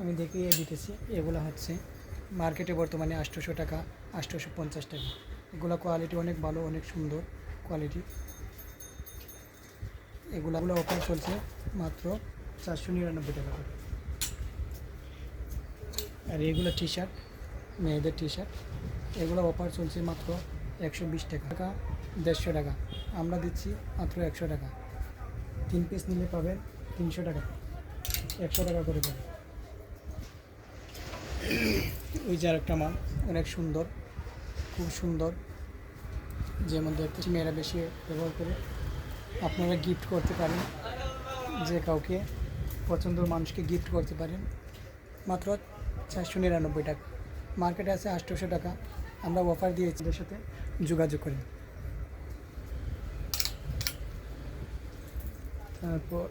আমি দেখিয়ে দিতেছি। এগুলো হচ্ছে মার্কেটে বর্তমানে 800 টাকা, 850 টাকা। এগুলো কোয়ালিটি অনেক ভালো, অনেক সুন্দর কোয়ালিটি। এগুলো অফার চলছে মাত্র 499 টাকা করে। আর এগুলো টি শার্ট, মেয়েদের টি শার্ট, এগুলো অফার চলছে মাত্র 120 টাকা, 150 টাকা। আমরা দিচ্ছি মাত্র 100 টাকা। 3 পিস নিলে পাবেন 300 টাকা, 100 টাকা করে পাবেন। ওই যে আরেকটা মাল, অনেক সুন্দর, খুব সুন্দর, যেমন দেখতে মেয়েরা বেশি ব্যবহার করে। আপনারা গিফট করতে পারেন, যে কাউকে পছন্দের মানুষকে গিফট করতে পারেন মাত্র 499 টাকা। মার্কেটে আছে 800 টাকা, আমরা অফার দিয়েছি, এদের সাথে যোগাযোগ করেন। তারপর